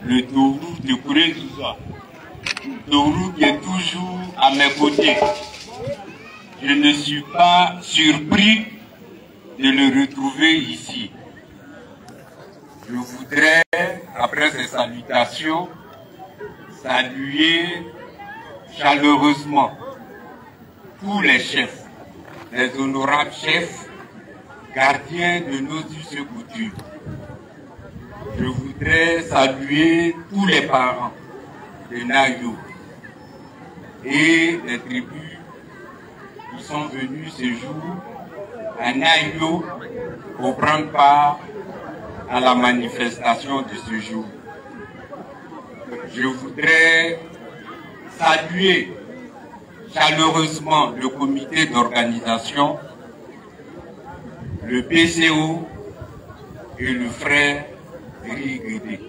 le Tourou de Kouré-Zouza, Tourou qui est toujours à mes côtés. Je ne suis pas surpris de le retrouver ici. Je voudrais, après ces salutations, saluer chaleureusement tous les chefs, les honorables chefs, gardiens de nos us et coutumes. Je voudrais saluer tous les parents de Nayo et les tribus qui sont venus ce jour à Nayo pour prendre part à la manifestation de ce jour. Je voudrais saluer chaleureusement le comité d'organisation, le PCO et le frère Rigédé.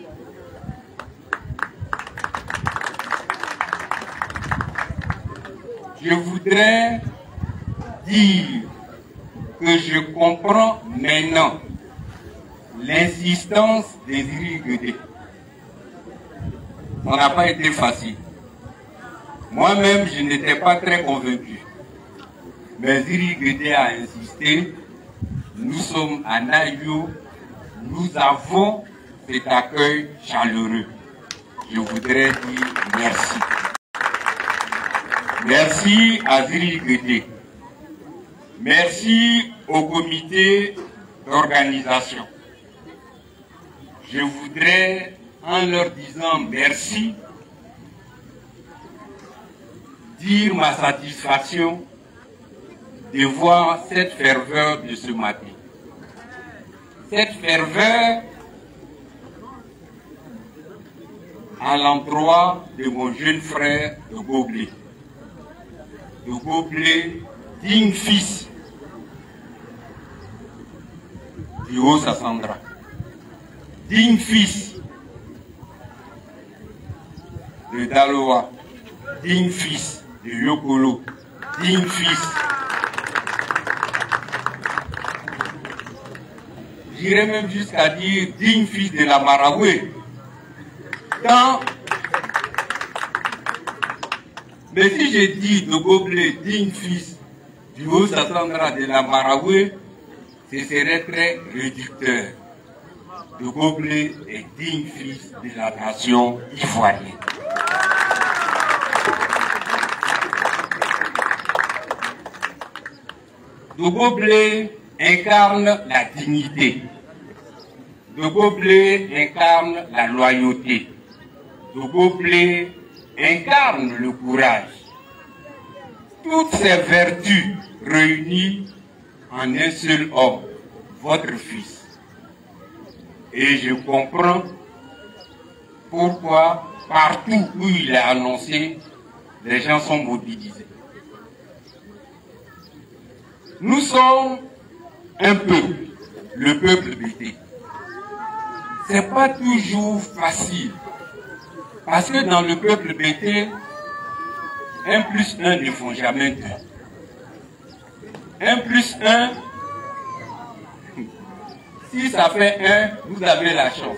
Je voudrais dire que je comprends maintenant l'insistance des Rigédé. Ça n'a pas été facile. Moi-même, je n'étais pas très convaincu. Mais Rigédé a insisté. Nous sommes à Nayo. Nous avons cet accueil chaleureux. Je voudrais dire merci. Merci à Rigédé. Merci au comité d'organisation. Je voudrais, en leur disant merci, dire ma satisfaction de voir cette ferveur de ce matin. Cette ferveur à l'endroit de mon jeune frère de Goblé. De Goblé, digne fils du Haut-Sassandra. Digne fils de Daloa. Digne fils de Yokolo. Digne fils. J'irais même jusqu'à dire digne fils de la Maraoué. Mais si je dis de Goblé digne fils du Haut-Sassandra de la Maraoué, ce serait très réducteur. De Goblé est digne fils de la nation ivoirienne. De Goblé incarne la dignité. De Goblé incarne la loyauté. De Goblé incarne le courage. Toutes ces vertus réunies en un seul homme, votre fils. Et je comprends pourquoi partout où il est annoncé, les gens sont mobilisés. Nous sommes un peuple, le peuple BT. C'est pas toujours facile. Parce que dans le peuple BT, 1 plus 1 ne font jamais 2. 1 plus 1, si ça fait 1, vous avez la chance.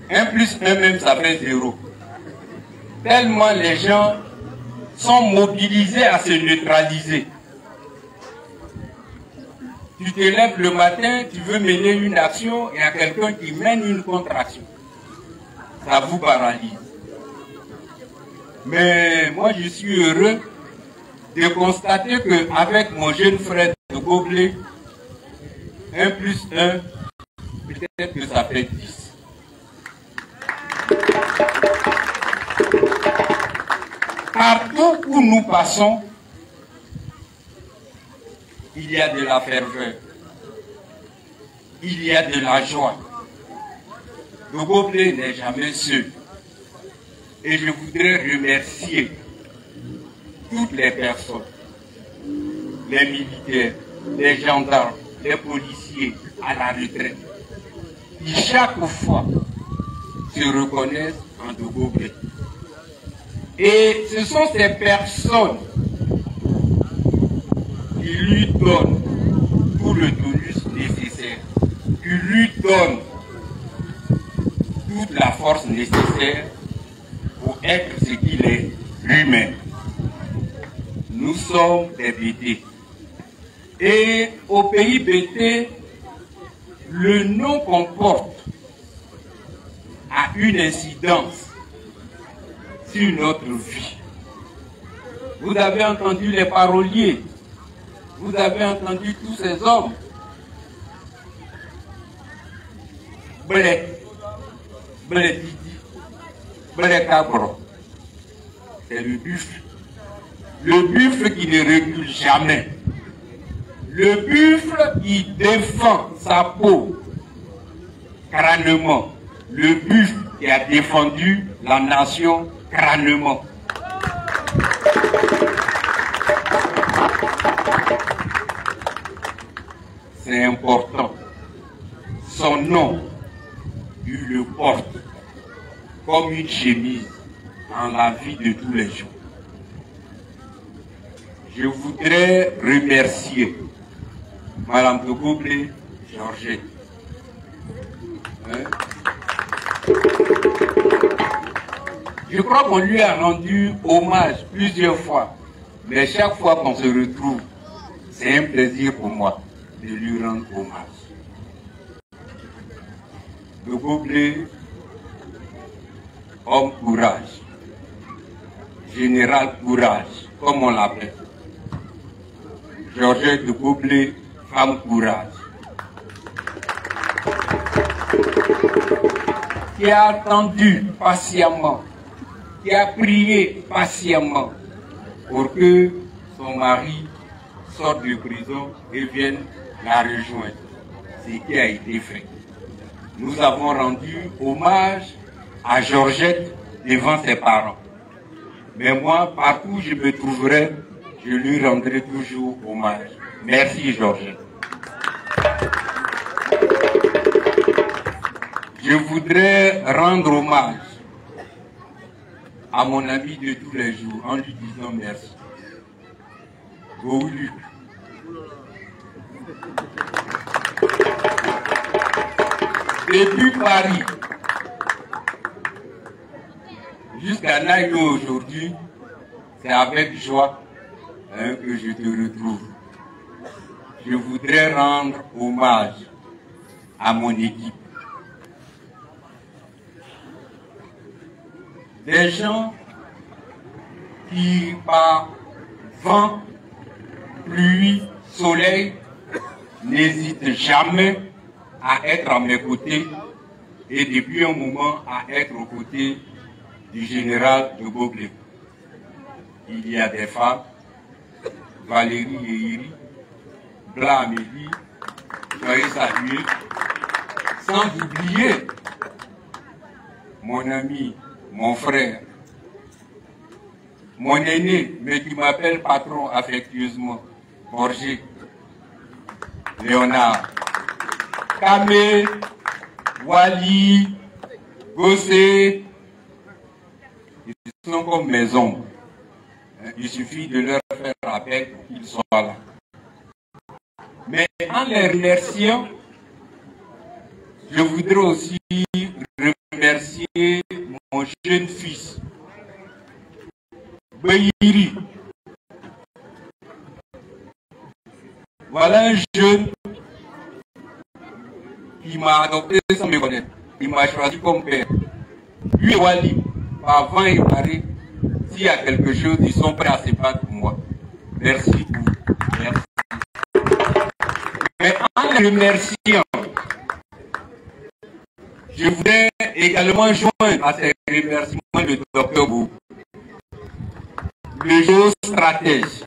1 plus 1 même, ça fait 0. Tellement les gens sont mobilisés à se neutraliser. Tu te lèves le matin, tu veux mener une action, il y a quelqu'un qui mène une contre-action. Ça vous paralyse. Mais moi, je suis heureux de constater qu'avec mon jeune frère de Goblé, 1 plus 1, peut-être que ça fait 10. Partout où nous passons, il y a de la ferveur, il y a de la joie. Le Goblé n'est jamais seul. Et je voudrais remercier toutes les personnes, les militaires, les gendarmes, les policiers à la retraite, qui chaque fois se reconnaissent en De Goblé. Et ce sont ces personnes qui lui donnent tout le tonus nécessaire, qui lui donnent toute la force nécessaire pour être ce qu'il est lui-même. Nous sommes des BT. Et au pays BT, le nom qu'on porte a une incidence sur notre vie. Vous avez entendu les paroliers, vous avez entendu tous ces hommes. Blé, blé Didi, blé Cabro, c'est le buffle. Le buffle qui ne recule jamais. Le buffle qui défend sa peau crânement. Le buffle qui a défendu la nation crânement. C'est important. Son nom, il le porte comme une chemise dans la vie de tous les jours. Je voudrais remercier Madame de Goublé, Georgette. Je crois qu'on lui a rendu hommage plusieurs fois, mais chaque fois qu'on se retrouve, c'est un plaisir pour moi de lui rendre hommage. De Goublé, homme courage, général courage, comme on l'appelle. Georgette de Goublé, femme courage, qui a attendu patiemment, qui a prié patiemment pour que son mari sorte de prison et vienne la rejoindre. Ce qui a été fait. Nous avons rendu hommage à Georgette devant ses parents. Mais moi, partout où je me trouverai, je lui rendrai toujours hommage. Merci Georgette. Je voudrais rendre hommage à mon ami de tous les jours en lui disant merci. Gouluc. Depuis Paris jusqu'à Naïlo aujourd'hui, c'est avec joie que je te retrouve. Je voudrais rendre hommage à mon équipe. Des gens qui, par vent, pluie, soleil, n'hésitent jamais à être à mes côtés et depuis un moment à être aux côtés du général de Goublé. Il y a des femmes, Valérie Yehiri, Bla Amélie, Joyce Samuel, sans oublier mon ami, mon frère, mon aîné, mais qui m'appelle patron affectueusement, Borgé, Léonard, Kamé, Wali, Gossé, ils sont comme mes ombres. Il suffit de leur faire appel pour qu'ils soient là. Mais en les remerciant, je voudrais aussi remercier mon jeune fils, Bayiri. Voilà un jeune qui m'a adopté sans me connaître. Il m'a choisi comme père. Lui et Wali, par vent et marée, s'il y a quelque chose, ils sont prêts à se battre pour moi. Merci beaucoup. Merci. Mais en les remerciant, je voudrais également joindre à ces remerciements le docteur Bou, le géostratège.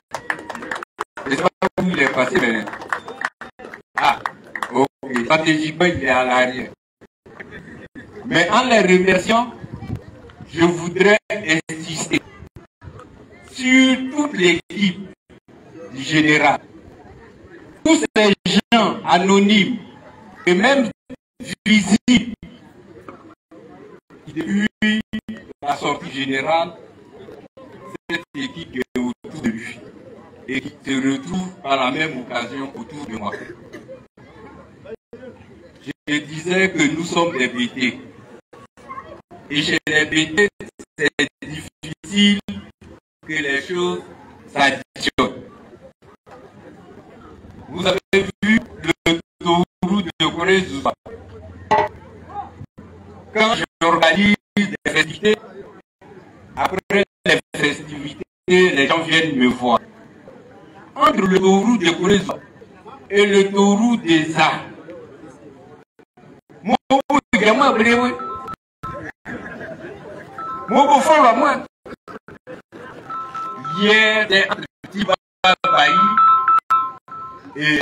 Je ne sais pas où il est passé, mais... Ah, ok, stratégiquement, il est à l'arrière. Mais en les remerciant, je voudrais insister sur toute l'équipe du général. Tous ces gens anonymes et même visibles qui depuis la sortie générale, cette équipe est autour de lui et qui se retrouve par la même occasion autour de moi. Je disais que nous sommes des BT. Et chez les BT, c'est difficile que les choses s'additionnent. Vous avez vu le Tourou de Corée-Zouba. Quand j'organise des festivités, après les festivités, les gens viennent me voir. Entre le Tourou de Corée-Zouba et le Tourou des Arts, moi, hier, des Tiba Bayi et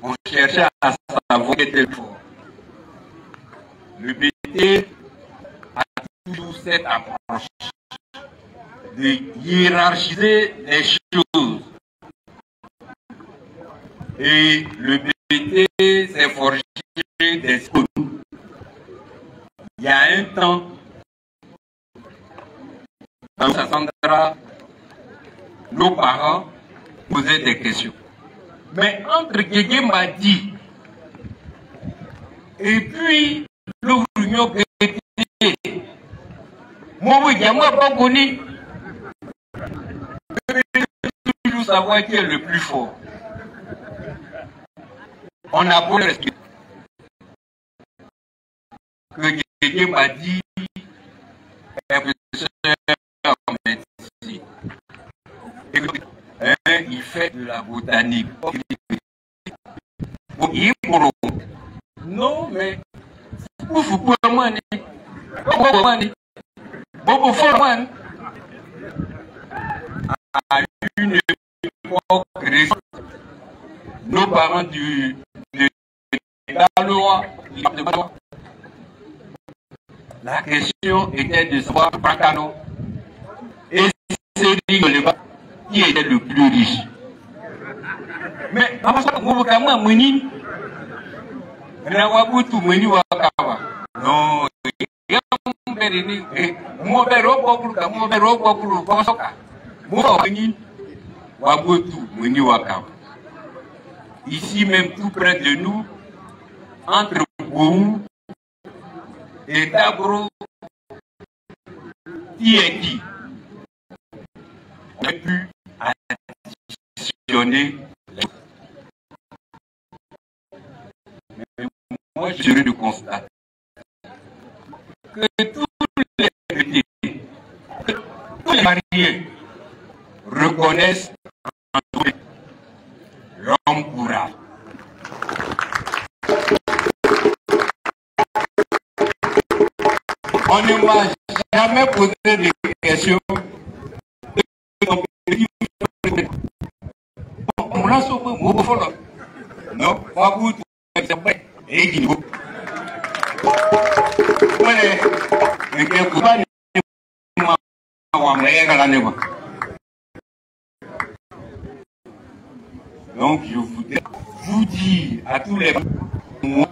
on cherchait à savoir quel était le fort. Le BT a toujours cette approche de hiérarchiser les choses. Et le BT s'est forgé des schools. Il y a un temps, dans Sassandra, nos parents posaient des questions. Mais entre Guégué m'a dit, et puis l'Union BT, moi, il y a moi pas connu. Je veux toujours savoir qui est le plus fort. On a beau le respecter. Que Guégué m'a dit, en médecine. Il fait de la botanique. Non, mais vous pouvez à une époque récente, nos parents de la loi, la question était de savoir Pakano et c'est qui était le plus riche. Mais non, ici même tout près de nous, entre Bourou et Tabro, qui est qui? On a pu additionner les... Mais moi, je suis de constater que tous les mariés reconnaissent l'homme courage. On ne m'a jamais posé de questions. Non, pas vous, et qui vous. Donc, je voudrais vous dire à tous les moi,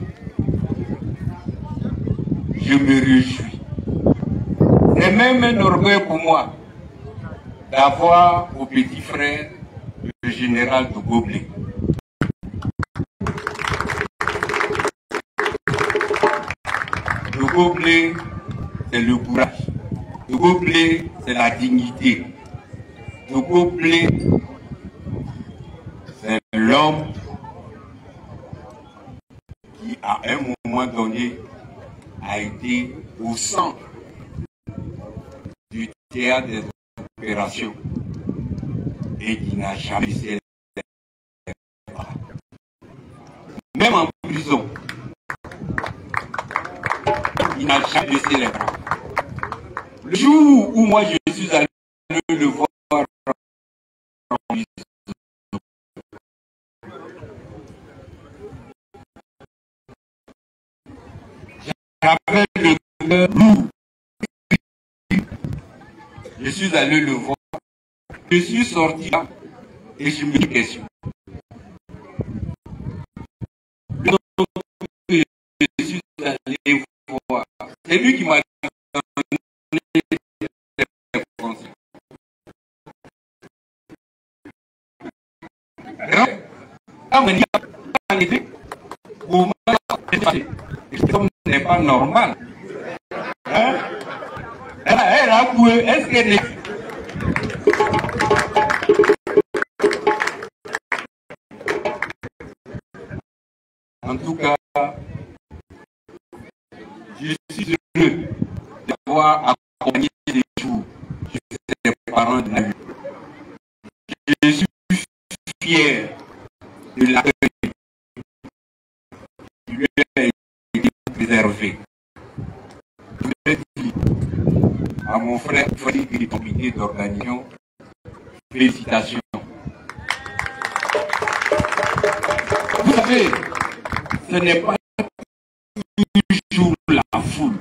je me réjouis. C'est même un orgueil pour moi d'avoir au petit frère le général de Goblé. Le Goblé, c'est le courage. Le Goblé, c'est la dignité. Le Goblé, c'est l'homme qui, à un moment donné, a été au centre du théâtre des opérations et qui n'a jamais cessé les bras. Même en prison, il n'a jamais baissé les bras. Le jour où moi je suis allé le voir en prison, j'avais le cœur lourd. Je suis allé le voir. Je suis sorti là et je me dis question. Le nom que je suis allé voir, c'est lui qui m'a donné les conseils. Pour moi, ce n'est pas normal. est-ce que... En tout cas, je suis heureux d'avoir accompagné ces jours. Je suis les parents de la vie. Je suis fier de l'accueil qui lui a été préservé. Je voudrais dire à mon frère Frédéric du comité d'organisation, félicitations. Vous savez, ce n'est pas toujours la foule.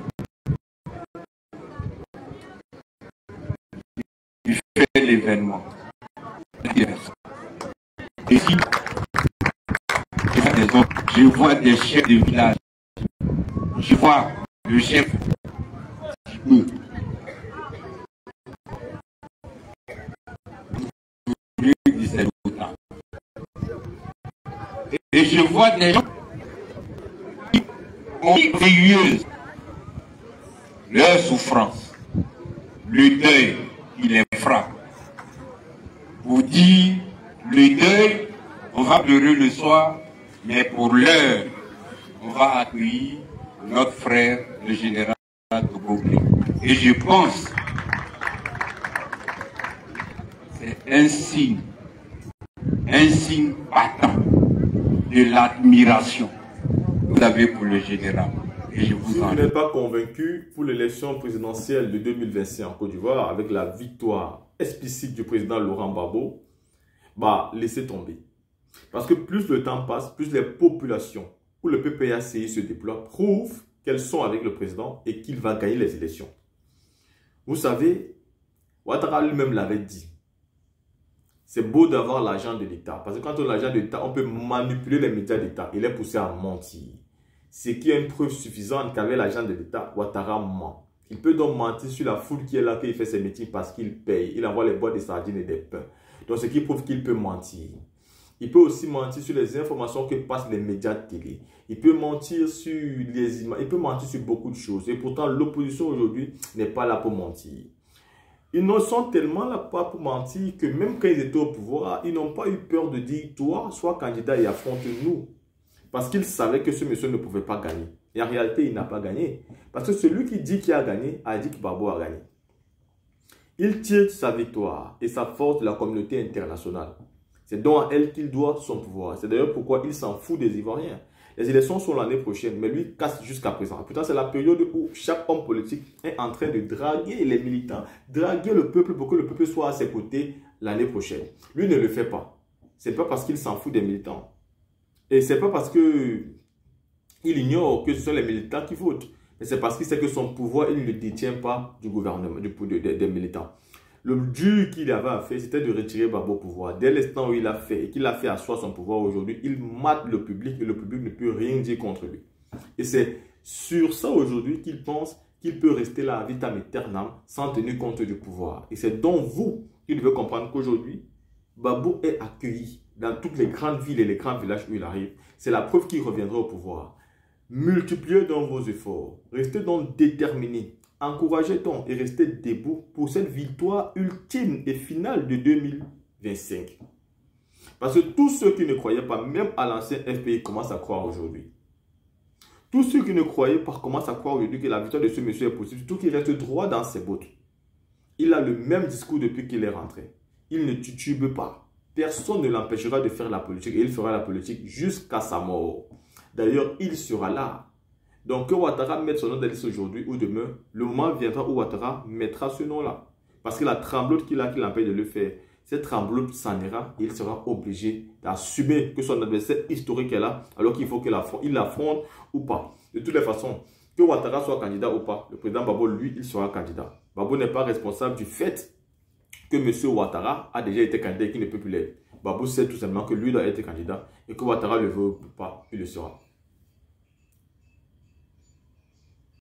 Il fait l'événement. Ici, je vois des chefs de village. Je vois le chef et je vois des gens qui ont veilleuse leur souffrance, le deuil qui les frappe. Pour dire, le deuil, on va pleurer le soir, mais pour l'heure, on va accueillir notre frère, le général de Gauguin. Et je pense que c'est un signe patent de l'admiration que vous avez pour le général. Et je vous en... Si vous n'êtes pas convaincu pour l'élection présidentielle de 2025 en Côte d'Ivoire, avec la victoire explicite du président Laurent Gbagbo, bah, laissez tomber. Parce que plus le temps passe, plus les populations où le PPACI se déploie prouvent qu'elles sont avec le président et qu'il va gagner les élections. Vous savez, Ouattara lui-même l'avait dit. C'est beau d'avoir l'argent de l'État. Parce que quand on a l'argent de l'État, on peut manipuler les médias d'État et les pousser à mentir. Ce qui est une preuve suffisante qu'avec l'argent de l'État, Ouattara ment. Il peut donc mentir sur la foule qui est là, qui fait ses meetings parce qu'il paye. Il envoie les boîtes de sardines et des pains. Donc ce qui prouve qu'il peut mentir. Il peut aussi mentir sur les informations que passent les médias de télé. Il peut mentir sur les images. Il peut mentir sur beaucoup de choses. Et pourtant, l'opposition aujourd'hui n'est pas là pour mentir. Ils ne sont tellement là pas pour mentir que même quand ils étaient au pouvoir, ils n'ont pas eu peur de dire, toi, sois candidat et affronte-nous. Parce qu'ils savaient que ce monsieur ne pouvait pas gagner. Et en réalité, il n'a pas gagné. Parce que celui qui dit qu'il a gagné, a dit que Gbagbo a gagné. Il tire sa victoire et sa force de la communauté internationale. C'est donc à elle qu'il doit son pouvoir. C'est d'ailleurs pourquoi il s'en fout des Ivoiriens. Les élections sont l'année prochaine, mais lui casse jusqu'à présent. Pourtant, c'est la période où chaque homme politique est en train de draguer les militants, draguer le peuple pour que le peuple soit à ses côtés l'année prochaine. Lui ne le fait pas. Ce n'est pas parce qu'il s'en fout des militants. Et ce n'est pas parce qu'il ignore que ce sont les militants qui votent. Mais c'est parce qu'il sait que son pouvoir, il ne le détient pas du gouvernement, des militants. Le dur qu'il avait à faire, c'était de retirer Gbagbo au pouvoir. Dès l'instant où il a fait et qu'il a fait asseoir son pouvoir aujourd'hui, il mate le public et le public ne peut rien dire contre lui. Et c'est sur ça aujourd'hui qu'il pense qu'il peut rester là à vitam aeternam sans tenir compte du pouvoir. Et c'est donc vous qui devez comprendre qu'aujourd'hui, Gbagbo est accueilli dans toutes les grandes villes et les grands villages où il arrive. C'est la preuve qu'il reviendra au pouvoir. Multipliez donc vos efforts. Restez donc déterminés. Encouragez donc et restez debout pour cette victoire ultime et finale de 2025. Parce que tous ceux qui ne croyaient pas, même à l'ancien FPI, commencent à croire aujourd'hui. Tous ceux qui ne croyaient pas commencent à croire aujourd'hui que la victoire de ce monsieur est possible, surtout qu'il reste droit dans ses bottes. Il a le même discours depuis qu'il est rentré. Il ne titube pas. Personne ne l'empêchera de faire la politique et il fera la politique jusqu'à sa mort. D'ailleurs, il sera là. Donc, que Ouattara mette son nom de liste aujourd'hui ou demain, le moment viendra où Ouattara mettra ce nom-là. Parce que la tremblote qu'il a qui l'empêche de le faire, cette tremblote s'en ira et il sera obligé d'assumer que son adversaire historique est là, alors qu'il faut qu'il l'affronte ou pas. De toutes les façons, que Ouattara soit candidat ou pas, le président Gbagbo, lui, il sera candidat. Gbagbo n'est pas responsable du fait que M. Ouattara a déjà été candidat et qu'il ne peut plus l'être. Gbagbo sait tout simplement que lui doit être candidat et que Ouattara le veut ou pas, il le sera.